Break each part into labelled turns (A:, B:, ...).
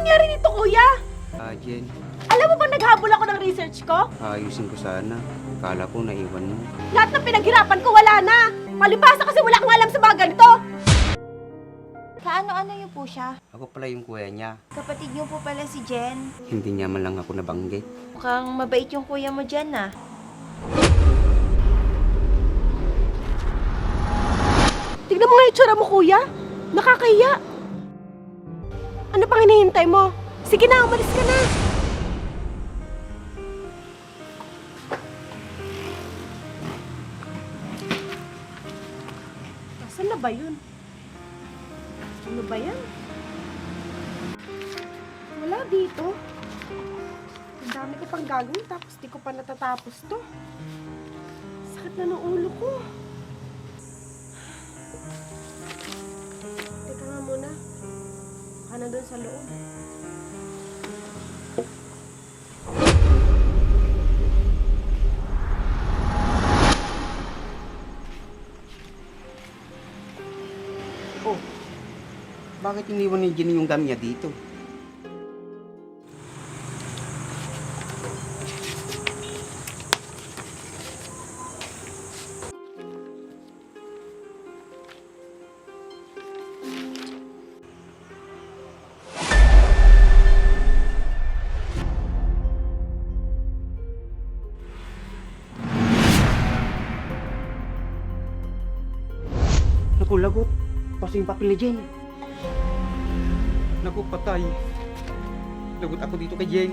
A: nangyari nito, kuya?
B: Jen,
A: Alam mo ba naghabol ako ng research ko?
B: ayusin ko sana. Akala ko naiwan mo.
A: Lahat ng pinaghirapan ko wala na. Palibhasa kasi wala kang alam sa mga ganito.
C: Kaano-ano niyo po siya?
B: Ako pala yung kuya niya.
C: Kapatid niyo po pala si Jen.
B: Hindi niya man lang ako nabanggit.
C: Mukhang mabait yung kuya mo dyan, ah.
A: Tignan mo nga yung itsura mo, kuya. Nakakahiya. Ano pang hinihintay mo? Sige na, umalis ka na. Nasaan na ba yun? Ano ba yan? Wala dito. Ang dami ko pang gagawin tapos di ko pa natatapos to. Sakit na ng ulo ko. Teka nga muna. Baka na doon sa loob.
B: Oh, bakit iniwan ni Jenny yung gamit niya dito? Naku, lagot. Paso yung papel ni Jen. Naku, patay. Lagot ako dito kay Jen.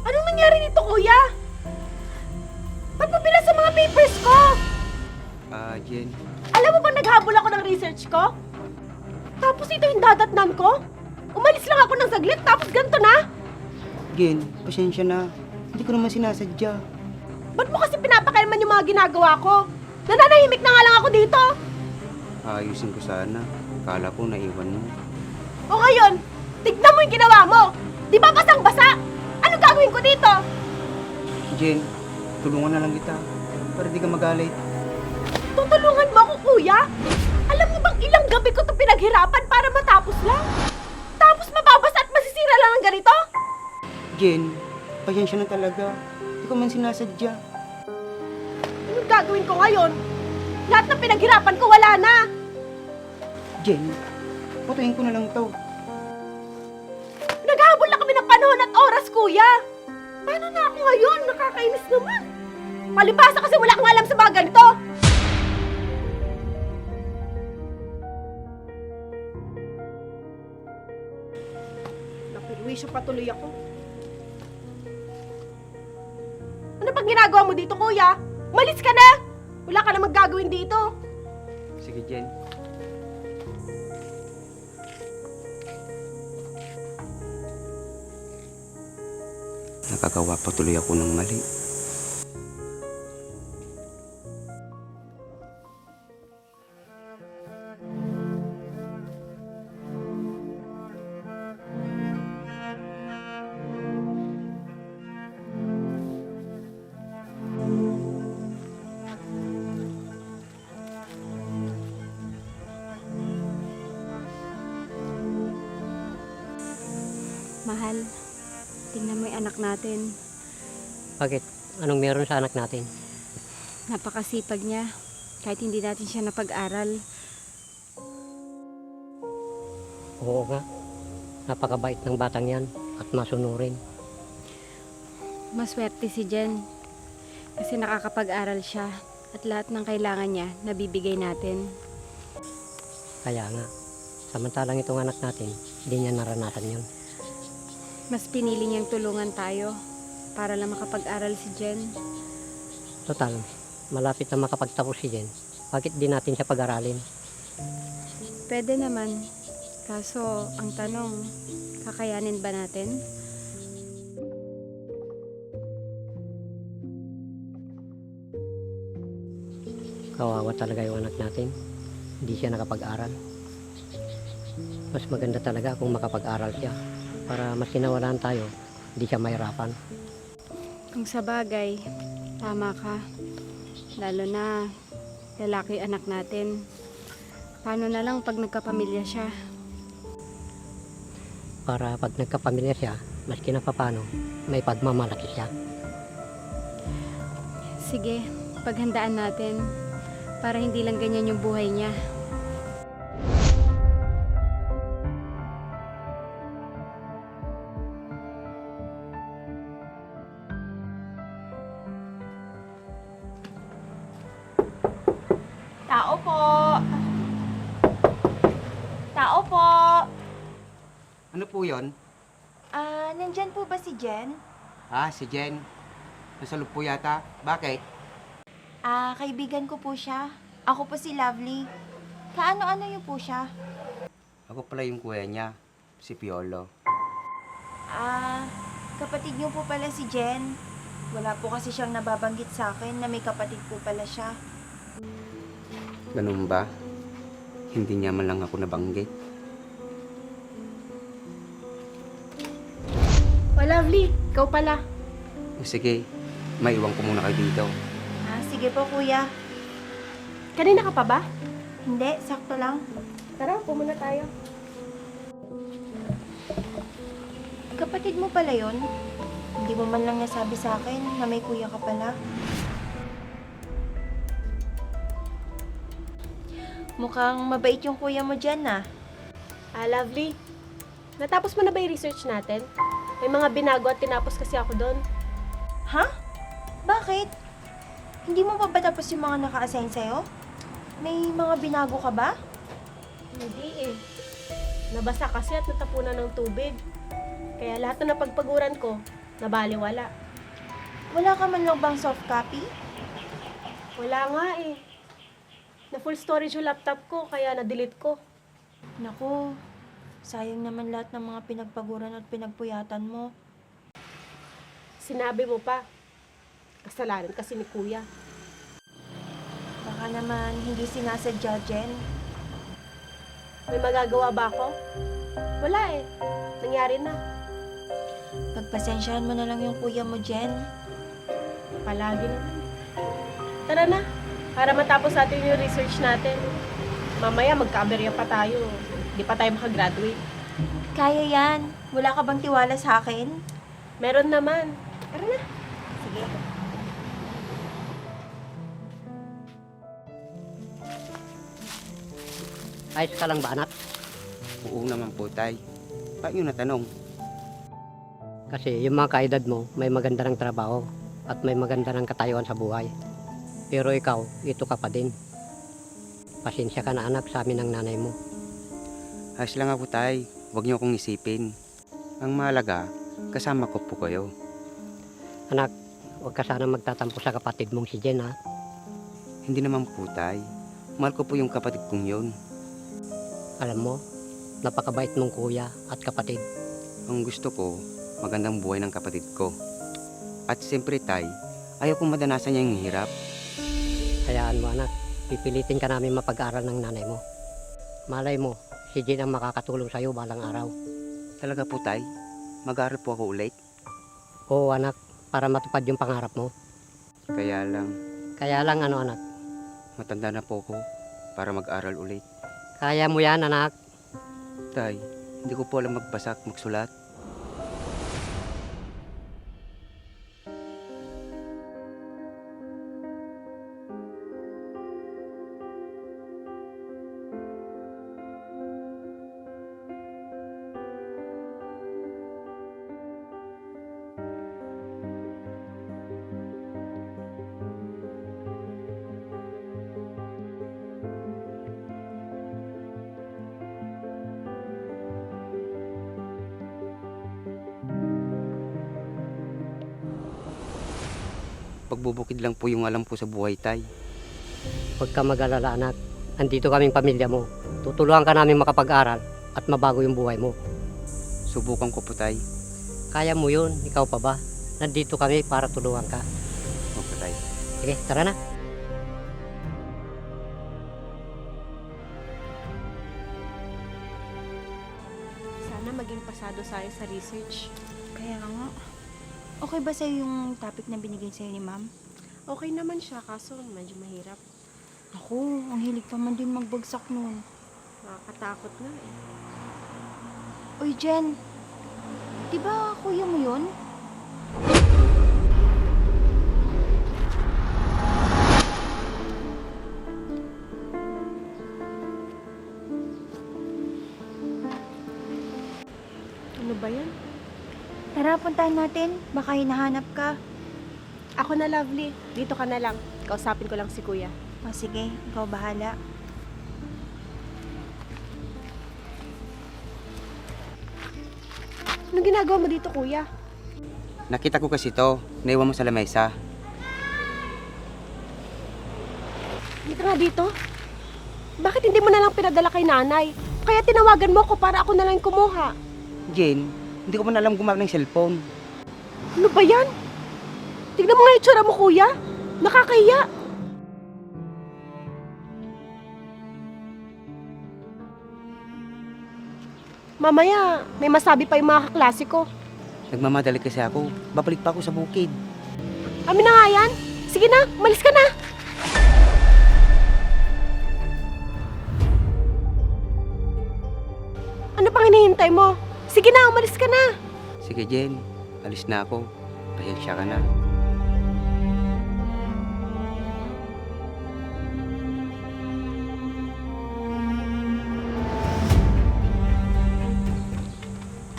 A: Anong nangyari nito, kuya? Ba't mo binasa mga papers ko?
B: Jen.
A: Alam mo ba naghabol ako ng research ko? Tapos ito yung dadatnan ko? Umalis lang ako ng saglit tapos ganito na?
B: Jen, pasensya na. Hindi ko naman sinasadya.
A: Ba't mo kasi pinapakailman yung mga ginagawa ko? Nananahimik na nga lang ako dito.
B: Ayusin ko sana. Akala ko naiwan mo.
A: O ngayon, tignan mo yung ginawa mo. Di ba basang-basa? Ano gagawin ko dito?
B: Jen, tulungan na lang kita. Para di ka magalit.
A: Tutulungan mo ako, kuya? Alam mo bang ilang gabi ko itong pinaghirapan para matapos lang? Tapos mababasa at masisira lang ng ganito?
B: Jen, pasensya na talaga. Hindi ko man sinasadya.
A: Anong gagawin ko ngayon? Lahat ng pinaghirapan ko wala na.
B: Jen, patuhin ko na lang to.
A: Naghahabol na kami ng panahon at oras, kuya. Paano na ako ngayon? Nakakainis naman. Palibhasa kasi wala kang alam sa mga ganito. Napirwisyo patuloy ako. Ano pang ginagawa mo dito, kuya? Umalis ka na! Wala ka na magagawin dito.
B: Sige, Jen. Nakagawa pa tuloy ako ng mali.
D: Mahal, tingnan mo yung anak natin.
E: Bakit? Anong meron sa anak natin?
D: Napakasipag niya. Kahit hindi natin siya napag-aral.
E: Oo nga. Napakabait ng batang yan at masunurin.
D: Maswerte si Jen. Kasi nakakapag-aral siya. At lahat ng kailangan niya, nabibigay natin.
E: Kaya nga, samantalang itong anak natin, hindi niya naranasan yun.
D: Mas pinili niyang tulungan tayo para lang makapag-aral si Jen.
E: Total, malapit na makapagtapos si Jen. Bakit di natin siya pag-aralin?
D: Pwede naman. Kaso, ang tanong, kakayanin ba natin?
E: Kawawa talaga yung anak natin. Hindi siya nakapag-aral. Mas maganda talaga kung makapag-aral siya. Para mas sinawalan tayo, hindi siya mahirapan.
D: Kung sa bagay, tama ka. Lalo na lalaki anak natin. Paano na lang pag nagkapamilya siya?
E: Para pag nagkapamilya siya, maski na papano, may pagmamalaki siya.
D: Sige, paghandaan natin para hindi lang ganyan yung buhay niya.
A: Tao po! Tao po!
B: Ano po yon?
C: Nandyan po ba si Jen?
B: Si Jen. Nasa loob po yata. Bakit?
C: Kaibigan ko po siya. Ako po si Lovely. Kaano-ano niyo po siya?
B: Ako pala yung kuya niya, si Piolo.
C: Kapatid niyo po pala si Jen. Wala po kasi siyang nababanggit sa akin na may kapatid po pala siya.
B: Ganun ba? Hindi niya man lang ako nabanggit.
A: Oh, Lovely, ikaw pala.
B: Sige, maiwan ko muna kayo dito.
C: Sige po kuya.
A: Kanina ka pa ba?
C: Hindi, sakto lang.
A: Tara, pumuna tayo.
C: Kapatid mo pala yon? Hindi mo man lang nasabi sa akin na may kuya ka pala. Mukhang mabait yung kuya mo dyan
A: Lovely. Natapos mo na ba yung research natin? May mga binago at tinapos kasi ako doon.
C: Ha? Bakit? Hindi mo pa ba tapos yung mga naka-assign sa'yo? May mga binago ka ba?
A: Hindi eh. Nabasa kasi at natapunan ng tubig. Kaya lahat na napagpaguran ko, nabaliwala.
C: Wala ka man lang bang soft copy?
A: Wala nga eh. Na full storage yung laptop ko, kaya na-delete ko.
C: Naku, sayang naman lahat ng mga pinagpaguran at pinagpuyatan mo.
A: Sinabi mo pa. Kasalanan kasi ni Kuya.
C: Baka naman hindi sinasadya, Jen.
A: May magagawa ba ako? Wala eh. Nangyari na.
C: Pagpasensyahan mo na lang yung kuya mo, Jen.
A: Palagi naman. Tara na. Para matapos natin yung research natin. Mamaya magka-aberya pa tayo. Hindi pa tayo makagraduate.
C: Kaya yan. Wala ka bang tiwala sa akin?
A: Meron naman. Tara na.
C: Sige.
E: Ayos ka lang ba, anak?
B: Oo naman po, tay. Paano natanong?
E: Kasi yung mga kaedad mo, may maganda ng trabaho at may maganda ng katayuan sa buhay. Pero ikaw, ito ka pa din. Pasensya ka na, anak, sa amin ng nanay mo.
B: Ayos lang ako, tay. Huwag niyo akong isipin. Ang mahalaga, kasama ko po kayo.
E: Anak, huwag ka sana magtatampo sa kapatid mong si Jen, ha?
B: Hindi naman po, tay. Mahal ko po yung kapatid kong yun.
E: Alam mo, napakabait mong kuya at kapatid.
B: Ang gusto ko, magandang buhay ng kapatid ko. At siyempre, tay, ayaw kong madanasan niya yung hirap.
E: Hayaan mo, anak. Pipilitin ka namin mapag-aral ng nanay mo. Malay mo, si Jen ang makakatulong sa'yo balang araw.
B: Talaga po, tay. Mag-aaral po ako ulit.
E: Oo, anak, para matupad yung pangarap mo.
B: Kaya lang,
E: Ano, anak?
B: matanda na po ako para mag-aral ulit.
E: Kaya mo yan, anak.
B: Tay, hindi ko po alam magbasa at magsulat. Pagbubukid lang po yung alam ko sa buhay, tay.
E: Huwag ka mag-alala, anak. Andito kaming pamilya mo. Tutulungan ka namin makapag-aral at mabago yung buhay mo.
B: Subukan ko po, tay.
E: Kaya mo yun, ikaw pa ba? Nandito kami para tulungan ka.
B: Opo, tay.
E: Sige, tara na.
A: Sana maging pasado tayo sa research.
C: Kaya nga. Okay ba sa'yo yung topic na binigay sa'yo ni ma'am?
A: Okay naman siya, kaso medyo mahirap.
C: Ako, ang hilig pa man din magbagsak nun.
A: Nakakatakot na eh.
C: Uy, Jen. Di ba kuya mo yun?
A: Ano ba yan?
C: Tara, puntahan natin. Baka hinahanap ka.
A: Ako na, Lovely. Dito ka na lang. Kausapin ko lang si Kuya.
C: O sige, ikaw bahala.
A: Anong ginagawa mo dito, Kuya?
B: Nakita ko kasi to, naiwan mo sa lamesa.
A: Dito nga dito. Bakit hindi mo na lang pinadala kay nanay? Kaya tinawagan mo ko para ako na lang kumuha.
B: Jen, hindi ko man alam gumamit ng cellphone.
A: Ano ba yan? Tignan mo nga yung tsura mo, Kuya. Nakakahiya. Mamaya, may masabi pa yung mga kaklase ko.
B: Nagmamadali kasi ako, babalik pa ako sa bukid.
A: Amin na nga yan. Sige na, umalis ka na. Ano pang hinihintay mo? Sige na, umalis ka na.
B: Sige Jen, alis na ako. Pasensya ka na.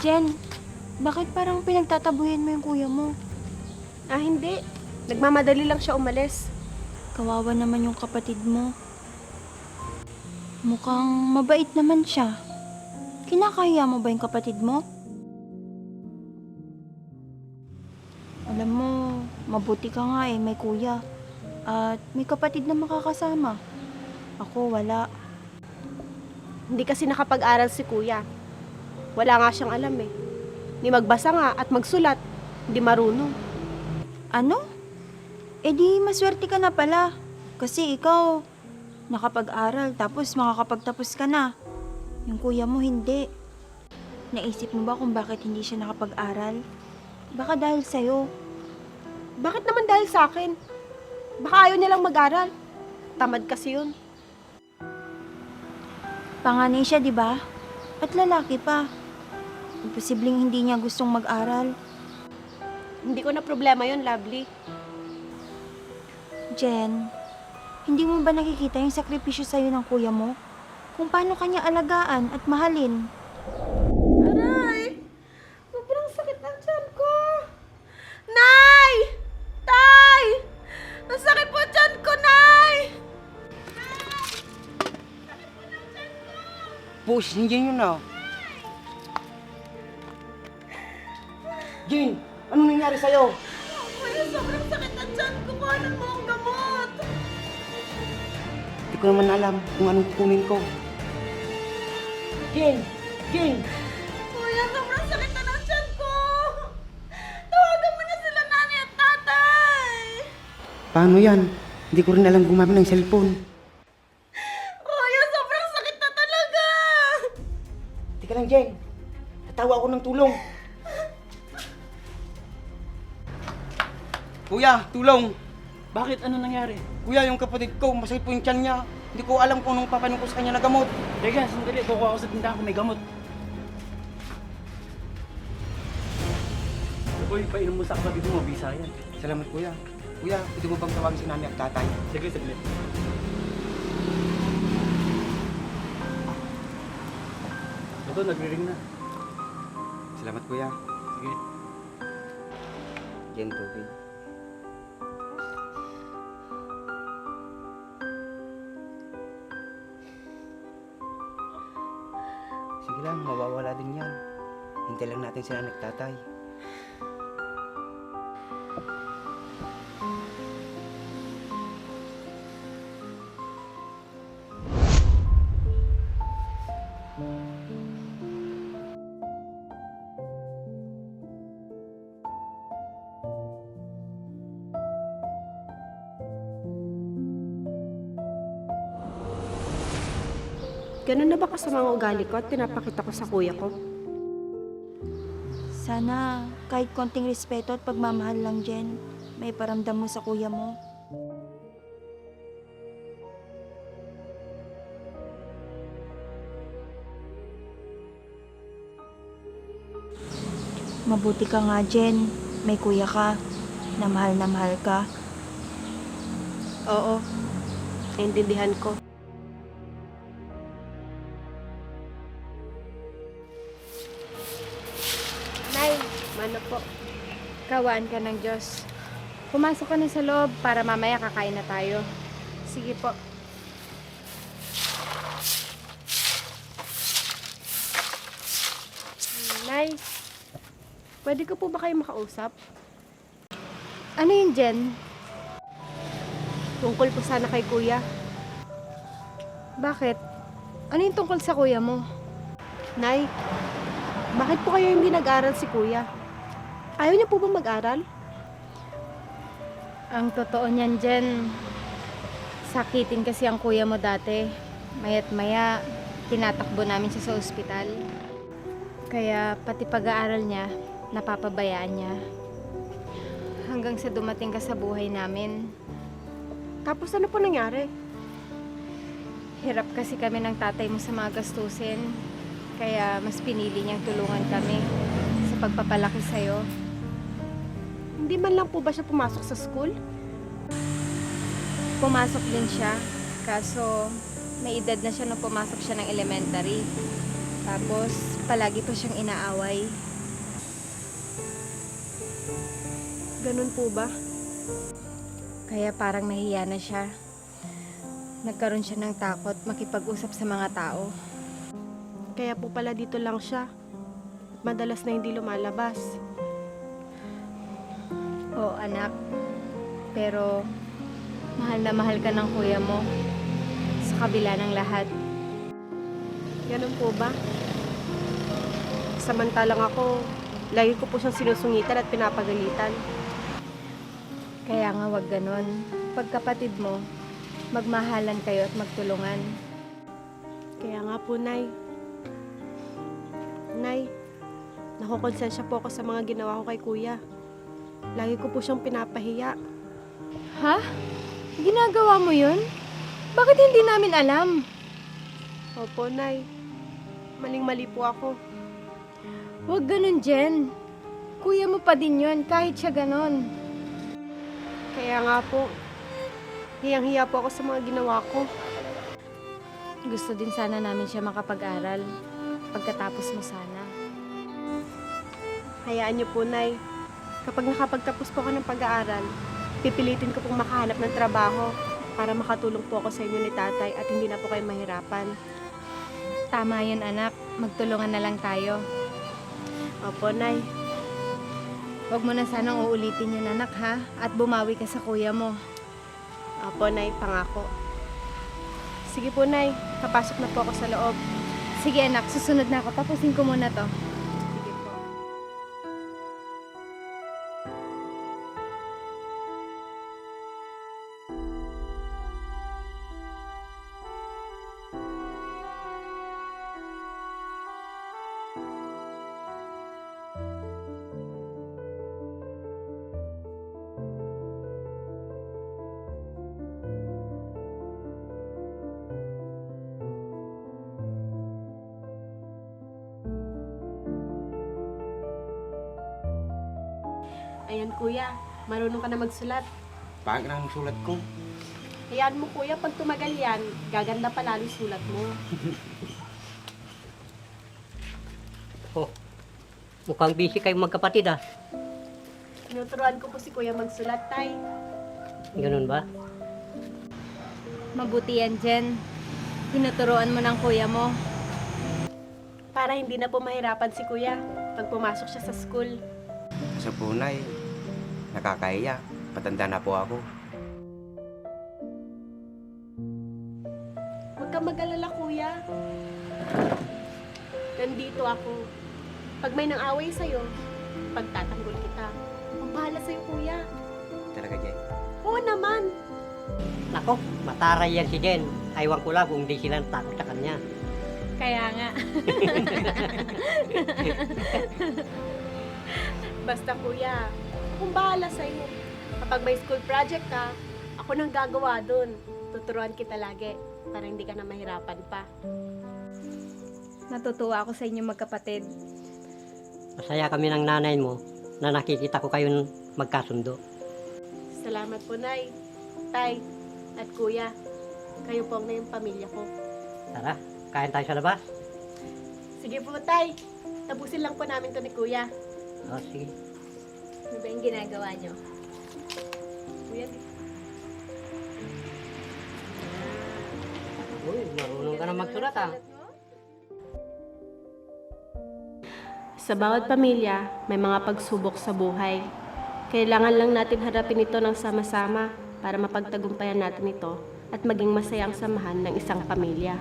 C: Jen, bakit parang pinagtatabuhin mo yung kuya mo?
A: Ah, hindi. Nagmamadali lang siya umalis.
C: Kawawa naman yung kapatid mo. Mukhang mabait naman siya. Kinakahiya mo ba yung kapatid mo? Alam mo, mabuti ka nga eh, may kuya. At may kapatid na makakasama. Ako, wala.
A: Hindi kasi nakapag-aral si Kuya. Wala nga siyang alam eh. Ni magbasa nga at magsulat. Hindi marunong.
C: Ano? Eh di, maswerte ka na pala. Kasi ikaw, nakapag-aral, tapos makakapagtapos ka na. Yung kuya mo, hindi. Naisip mo ba kung bakit hindi siya nakapag-aral? Baka dahil sa'yo.
A: Bakit naman dahil sa akin? Baka ayaw niya lang mag-aral. Tamad kasi yun.
C: Panganay siya, di ba? At lalaki pa. Imposibleng hindi niya gustong mag-aral.
A: Hindi ko na problema yun, Lovely.
C: Jen, hindi mo ba nakikita yung sakripisyo sa'yo ng kuya mo? Kung paano kanya alagaan at mahalin?
A: Aray! Sobrang sakit ng tiyan ko! Nay! Tay! Ang sakit po tiyan ko, Nay!
B: Push, hindi yun ah. Jen, ano nangyari sa'yo?
A: Kuya, sobrang sakit ng tiyan ko. Kuhanan mo ang gamot.
B: Hindi ko naman alam kung anong kukunin ko. Jen! Jen!
A: Kuya, sobrang sakit na ng tiyan ko. Tawagan mo na sila nanay at tatay.
B: Paano yan? Hindi ko rin alam gumamit ng cellphone.
A: Kuya, sobrang sakit na talaga.
B: Teka lang, Jen. Tatawa ako ng tulong. Kuya, tulong!
F: Bakit? Ano nangyari?
B: Kuya, yung kapatid ko, masakit po yung tiyan niya. Hindi ko alam kung anong papanin ko sa kanya na gamot.
F: Teka, sandali. Kukuha ako sa tindahan ko may gamot. Uy, painom mo sa kapatid mo. Bisa yan.
B: Salamat, kuya. Kuya, pwede mo bang tawagin si nanay at tatay?
F: Sige, saglit. Ito, nagre-ring na.
B: Salamat, kuya.
F: Sige.
B: Jen, tubig. Sige lang, mawawala din yan. Hintay lang natin sila nagtatay.
A: Ganun na ba kasama ang ugali ko at pinapakita ko sa kuya ko?
C: Sana kahit konting respeto at pagmamahal lang, Jen, may paramdam mo sa kuya mo. Mabuti ka nga, Jen. May kuya ka na mahal ka.
A: Oo, naintindihan ko. Nay, mano po.
D: Kawaan ka ng Diyos. Pumasok ka na sa loob para mamaya kakain na tayo.
A: Sige po. Nay, pwede ko po ba kayo makausap?
D: Ano yun, Jen?
A: Tungkol po sana kay kuya.
D: Bakit? Ano yung tungkol sa kuya mo?
A: Nay, bakit po kayo hindi nag-aral si kuya? Ayaw niya po ba mag-aral?
D: Ang totoo niyan, Jen, sakitin kasi ang kuya mo dati. Maya't maya, tinatakbo namin siya sa ospital. Kaya pati pag-aaral niya, napapabayaan niya. Hanggang sa dumating ka sa buhay namin.
A: Tapos ano po nangyari?
D: Hirap kasi kami ng tatay mo sa mga gastusin. Kaya mas pinili niyang tulungan kami sa pagpapalaki sa'yo.
A: Hindi man lang po ba siya pumasok sa school?
D: Pumasok din siya. Kaso may edad na siya nung pumasok siya ng elementary. Tapos palagi pa siyang inaaway.
A: Ganun po ba?
D: Kaya parang nahiya na siya. Nagkaroon siya ng takot makipag-usap sa mga tao.
A: Kaya po pala dito lang siya. Madalas na hindi lumalabas.
D: Oo, anak. Pero mahal na mahal ka ng kuya mo. Sa kabila ng lahat.
A: Ganun po ba? Samantalang ako, lagi ko po siyang sinusungitan at pinapagalitan.
D: Kaya nga wag ganon. Pagkapatid mo, magmahalan kayo at magtulungan.
A: Kaya nga po, Nay. Nay, nakukonsensya po ako sa mga ginawa ko kay kuya. Lagi ko po siyang pinapahiya.
D: Ha? Ginagawa mo yun? Bakit hindi namin alam?
A: Opo, Nay. Maling-mali po ako.
D: Huwag ganun, Jen. Kuya mo pa din yun, kahit siya ganon.
A: Kaya nga po, hiyang-hiya po ako sa mga ginawa ko.
D: Gusto din sana namin siya makapag-aral. Pagkatapos mo sana.
A: Hayaan niyo po, Nay. Kapag nakapagtapos po ako ng pag-aaral, pipilitin ko pong makahanap ng trabaho para makatulong po ako sa inyo ni tatay at hindi na po kayo mahirapan.
D: Tama yun, anak. Magtulungan na lang tayo.
A: Opo, Nay.
D: Huwag mo na sanang uulitin yun, anak, ha? At bumawi ka sa kuya mo.
A: Opo, Nay. Pangako. Sige po, Nay. Papasok na po ako sa loob.
D: Sige, anak. Susunod na ako. Tapusin ko muna to.
A: Sige po. Ayan, kuya. Marunong ka na magsulat.
B: Pag ng sulat ko,
A: Hayaan mo, kuya, pag tumagal yan, gaganda pa lalo yung sulat mo.
E: Oh, mukhang busy kayong magkapatid ah.
A: Tinuturuan ko po si kuya magsulat, tay.
E: Ganun ba?
D: Mabuti yan, Jen. Tinuturuan mo ng kuya mo.
A: Para hindi na po mahirapan si kuya pag pumasok siya sa school.
B: sa punay, nakakahiya. Patanda na po ako.
A: Huwag kang mag-alala, kuya. Nandito ako. Pag may nang-away sa'yo, pagtatanggol kita. Ang bahala sa'yo, kuya.
B: Talaga, Jen.
A: Oo naman.
E: Nako, mataray yan si Jen. Aywan ko lang kung di sila natakot sa kanya.
D: Kaya nga.
A: Basta kuya, akong bahala sa'yo. Kapag may school project ka, ako nang gagawa dun. Tuturuan kita lagi para hindi ka na mahirapan pa.
D: Natutuwa ako sa inyo magkapatid.
E: Masaya kami ng nanay mo na nakikita ko kayo magkasundo.
A: Salamat po, Nay, Tay, at Kuya. Kayo po ang ngayong pamilya ko.
E: Tara, kain tayo sa labas.
A: Sige po, Tay. Tapusin lang po namin to ni Kuya.
E: O, sige.
D: Ano ba yung ginagawa nyo?
A: Kuya,
E: Uy, marunong ka na magsulat ah.
A: sa bawat pamilya, may mga pagsubok sa buhay. Kailangan lang natin harapin ito ng sama-sama para mapagtagumpayan natin ito at maging masayang samahan ng isang pamilya.